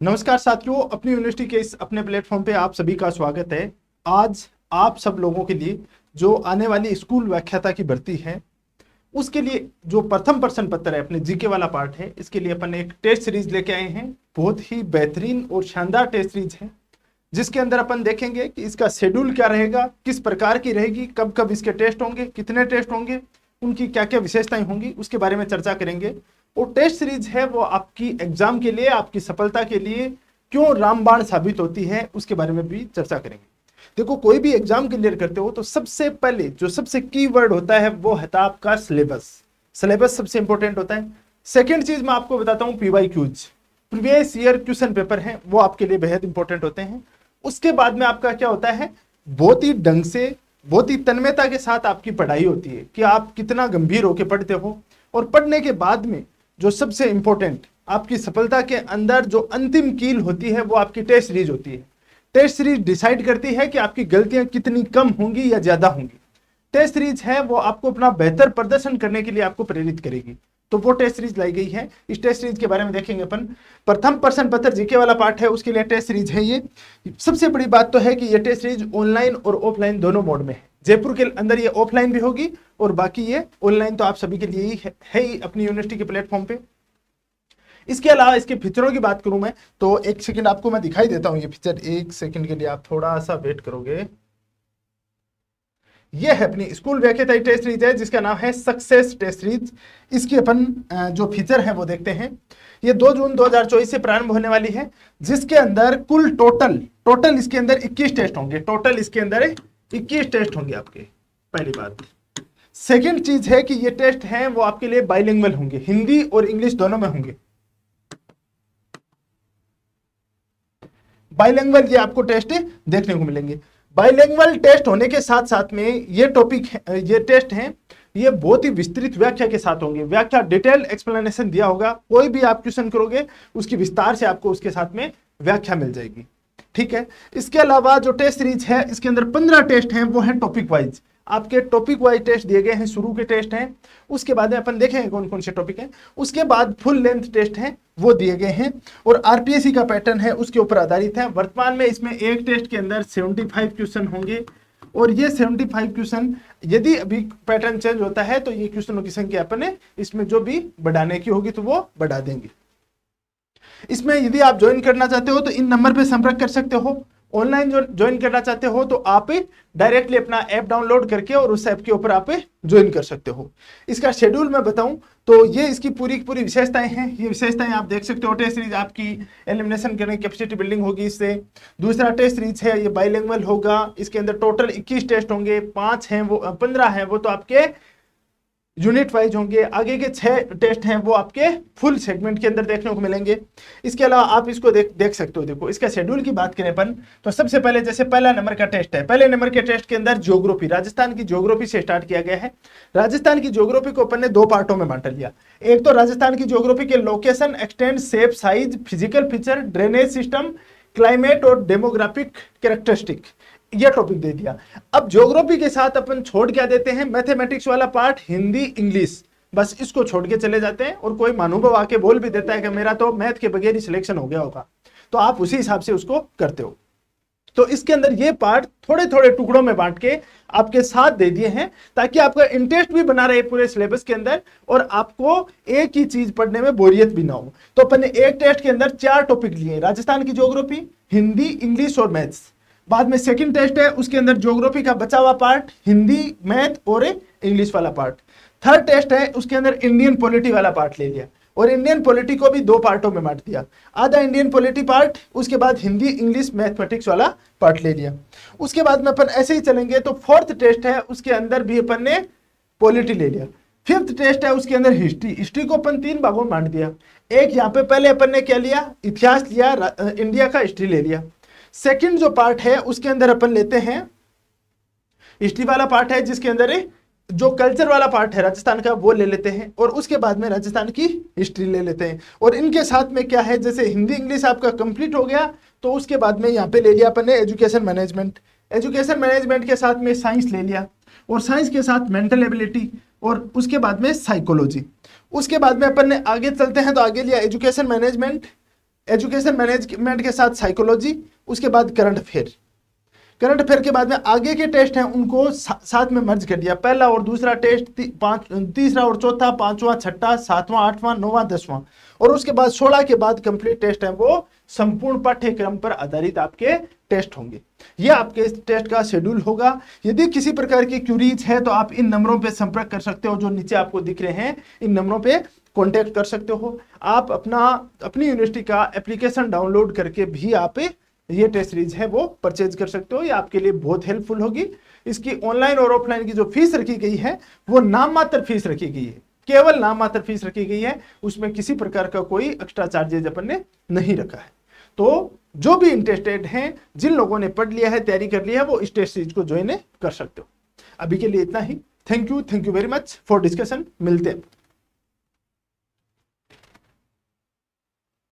नमस्कार साथियों, अपनी यूनिवर्सिटी के इस अपने प्लेटफॉर्म पे आप सभी का स्वागत है। आज आप सब लोगों के लिए जो आने वाली स्कूल व्याख्याता की भर्ती है उसके लिए जो प्रथम प्रश्न पत्र है, अपने जीके वाला पार्ट है, इसके लिए अपन एक टेस्ट सीरीज लेके आए हैं। बहुत ही बेहतरीन और शानदार टेस्ट सीरीज है जिसके अंदर अपन देखेंगे कि इसका शेड्यूल क्या रहेगा, किस प्रकार की रहेगी, कब कब इसके टेस्ट होंगे, कितने टेस्ट होंगे, उनकी क्या क्या विशेषताएं होंगी, उसके बारे में चर्चा करेंगे। और टेस्ट सीरीज है वो आपकी एग्जाम के लिए, आपकी सफलता के लिए क्यों रामबाण साबित होती है उसके बारे में भी चर्चा करेंगे। देखो, कोई भी एग्जाम क्लियर करते हो तो सबसे पहले जो सबसे की वर्ड होता है वो है आपका सिलेबस। सिलेबस सबसे इंपॉर्टेंट होता है। सेकेंड चीज मैं आपको बताता हूँ, PY Qs, previous year question paper है, वो आपके लिए बेहद इंपॉर्टेंट होते हैं। उसके बाद में आपका क्या होता है, बहुत ही ढंग से, बहुत ही तन्मयता के साथ आपकी पढ़ाई होती है कि आप कितना गंभीर होकर पढ़ते हो। और पढ़ने के बाद में जो सबसे इंपॉर्टेंट आपकी सफलता के अंदर जो अंतिम कील होती है वो आपकी टेस्ट सीरीज होती है। टेस्ट सीरीज डिसाइड करती है कि आपकी गलतियां कितनी कम होंगी या ज्यादा होंगी। टेस्ट सीरीज है वो आपको अपना बेहतर प्रदर्शन करने के लिए आपको प्रेरित करेगी, तो वो टेस्ट सीरीज लाई गई है। इस टेस्ट सीरीज के बारे में देखेंगे अपन। प्रथम प्रश्न पत्र जीके वाला पार्ट है, उसके लिए टेस्ट सीरीज है ये। सबसे बड़ी बात तो है कि ये टेस्ट सीरीज ऑनलाइन और ऑफलाइन दोनों मोड में है। जयपुर के अंदर ये ऑफलाइन भी होगी और बाकी ये ऑनलाइन तो आप सभी के लिए ही है ही अपनी यूनिवर्सिटी के प्लेटफॉर्म पे। इसके अलावा इसके फीचरों की बात करूं मैं तो एक सेकंड आपको मैं दिखाई देता हूं ये फीचर। एक सेकंड के लिए आप थोड़ा सा वेट करोगे। ये है अपनी स्कूल व्याख्याता टेस्ट सीरीज है जिसका नाम है सक्सेस टेस्ट सीरीज। इसकी अपन जो फीचर है वो देखते हैं। ये 2 जून 2024 से प्रारंभ होने वाली है, जिसके अंदर कुल टोटल इसके अंदर 21 टेस्ट होंगे। टोटल इसके अंदर 21 टेस्ट होंगे आपके, पहली बात। सेकंड चीज है कि ये टेस्ट हैं वो आपके लिए बाइलिंगुअल होंगे, हिंदी और इंग्लिश दोनों में होंगे। बाइलिंगुअल ये आपको टेस्ट देखने को मिलेंगे। बाइलिंगुअल टेस्ट होने के साथ साथ में ये टॉपिक, ये टेस्ट हैं, ये बहुत ही विस्तृत व्याख्या के साथ होंगे। व्याख्या, डिटेल एक्सप्लेनेशन दिया होगा। कोई भी आप क्वेश्चन करोगे उसकी विस्तार से आपको उसके साथ में व्याख्या मिल जाएगी। ठीक है। इसके अलावा जो टेस्ट सीरीज है इसके अंदर 15 टेस्ट हैं, वो हैं टॉपिक वाइज। आपके टॉपिक वाइज टेस्ट दिए गए हैं, शुरू के टेस्ट हैं, उसके बाद में अपन देखेंगे कौन कौन से टॉपिक हैं। उसके बाद फुल लेंथ टेस्ट हैं वो दिए गए हैं और आरपीएससी का पैटर्न है उसके ऊपर आधारित है। वर्तमान में इसमें एक टेस्ट के अंदर 75 क्वेश्चन होंगे और ये 75 क्वेश्चन, यदि अभी पैटर्न चेंज होता है तो ये क्वेश्चनों की संख्या अपन ने इसमें जो भी बढ़ाने की होगी तो वो बढ़ा देंगे। इसमें यदि आप ज्वाइन करना चाहते हो तो इन नंबर पे संपर्क कर सकते हो। ऑनलाइन जो ज्वाइन करना चाहते हो तो आप डायरेक्टली अपना ऐप डाउनलोड करके और उस ऐप के ऊपर आप ज्वाइन कर सकते हो। इसका शेड्यूल मैं बताऊं तो ये इसकी पूरी विशेषताएं हैं। ये विशेषताएं आप देख सकते हो। टेस्ट सीरीज आपकी एलिमिनेशन करने की कैपेसिटी बिल्डिंग होगी इससे। दूसरा टेस्ट सीरीज है ये बाइलिंगुअल होगा। इसके अंदर टोटल 21 टेस्ट होंगे, 5 हैं वो 15 हैं वो तो आपके यूनिट वाइज होंगे। आगे के 6 टेस्ट हैं वो आपके फुल सेगमेंट के अंदर देखने को मिलेंगे। इसके अलावा आप इसको देख सकते हो। देखो, इसका शेड्यूल की बात करें अपन तो सबसे पहले जैसे पहला नंबर का टेस्ट है, पहले नंबर के टेस्ट के अंदर ज्योग्राफी, राजस्थान की ज्योग्राफी से स्टार्ट किया गया है। राजस्थान की ज्योग्राफी को अपन ने 2 पार्टों में बांट लिया। एक तो राजस्थान की ज्योग्राफी के location, extent, shape, size, physical feature, drainage system, climate और डेमोग्राफिक कैरेक्टरिस्टिक, ये टॉपिक दे दिया। अब ज्योग्राफी के साथ अपन छोड़ क्या देते हैं, मैथमेटिक्स वाला पार्ट, हिंदी, इंग्लिश, बस इसको छोड़ के चले जाते हैं। और कोई महानुभव आके बोल भी देता है कि मेरा तो मैथ के बगैर ही सिलेक्शन हो गया होगा, तो आप उसी हिसाब से उसको करते हो। तो इसके अंदर ये पार्ट थोड़े थोड़े टुकड़ों में बांट के आपके साथ दे दिए हैं ताकि आपका इंटरेस्ट भी बना रहे पूरे सिलेबस के अंदर और आपको एक ही चीज पढ़ने में बोरियत भी ना हो। तो अपन ने एक टेस्ट के अंदर 4 टॉपिक लिए, राजस्थान की ज्योग्राफी, हिंदी, इंग्लिश और मैथ्स। बाद में सेकंड टेस्ट है उसके अंदर ज्योग्राफी का बचा हुआ पार्ट, हिंदी, मैथ और इंग्लिश वाला पार्ट। थर्ड टेस्ट है उसके अंदर इंडियन पॉलिटी वाला पार्ट ले लिया और इंडियन पॉलिटी को भी 2 पार्टों में बांट दिया। आधा इंडियन पॉलिटी पार्ट, उसके बाद हिंदी, इंग्लिश, मैथमेटिक्स वाला पार्ट ले लिया। उसके बाद में अपन ऐसे ही चलेंगे तो फोर्थ टेस्ट है उसके अंदर भी अपन ने पॉलिटी ले लिया। फिफ्थ टेस्ट है उसके अंदर हिस्ट्री को अपन 3 भागों में बांट दिया। एक यहाँ पे पहले अपन ने क्या लिया, इतिहास लिया, इंडिया का हिस्ट्री ले लिया। सेकंड जो पार्ट है उसके अंदर अपन लेते हैं हिस्ट्री वाला पार्ट है, जिसके अंदर जो कल्चर वाला पार्ट है राजस्थान का वो ले लेते हैं और उसके बाद में राजस्थान की हिस्ट्री ले लेते हैं। और इनके साथ में क्या है, जैसे हिंदी इंग्लिश आपका कंप्लीट हो गया तो उसके बाद में यहाँ पे ले लिया अपन ने एजुकेशन मैनेजमेंट। एजुकेशन मैनेजमेंट के साथ में साइंस ले लिया और साइंस के साथ मेंटल एबिलिटी और उसके बाद में साइकोलॉजी। उसके बाद में अपन ने आगे चलते हैं तो आगे लिया एजुकेशन मैनेजमेंट, एजुकेशन मैनेजमेंट के साथ साइकोलॉजी, उसके बाद करंट अफेयर। करंट अफेयर के बाद में आगे के टेस्ट हैं उनको साथ में मर्ज कर दिया। पहला और दूसरा टेस्ट, तीसरा और चौथा, पांचवा, छठा, सातवां, आठवां, नौवां, 10वां, और उसके बाद 16 के बाद कंप्लीट टेस्ट है वो संपूर्ण पाठ्यक्रम पर आधारित आपके टेस्ट होंगे। ये आपके इस टेस्ट का शेड्यूल होगा। यदि किसी प्रकार की क्यूरीज है तो आप इन नंबरों पे संपर्क कर सकते हो जो नीचे आपको दिख रहे हैं, इन नंबरों पे कांटेक्ट कर सकते हो। आप अपनी यूनिवर्सिटी का एप्लीकेशन डाउनलोड करके भी आप ये टेस्ट सीरीज है वो परचेज कर सकते हो। ये आपके लिए बहुत हेल्पफुल होगी। इसकी ऑनलाइन और ऑफलाइन की जो फीस रखी गई है वो नाम मात्र फीस रखी गई है, केवल नाम मात्र फीस रखी गई है, उसमें किसी प्रकार का कोई एक्स्ट्रा चार्जेज अपन ने नहीं रखा है। तो जो भी इंटरेस्टेड हैं, जिन लोगों ने पढ़ लिया है, तैयारी कर लिया है, वो इस टेस्ट सीरीज को ज्वाइन कर सकते हो। अभी के लिए इतना ही। Thank you very much for discussion. मिलते हैं।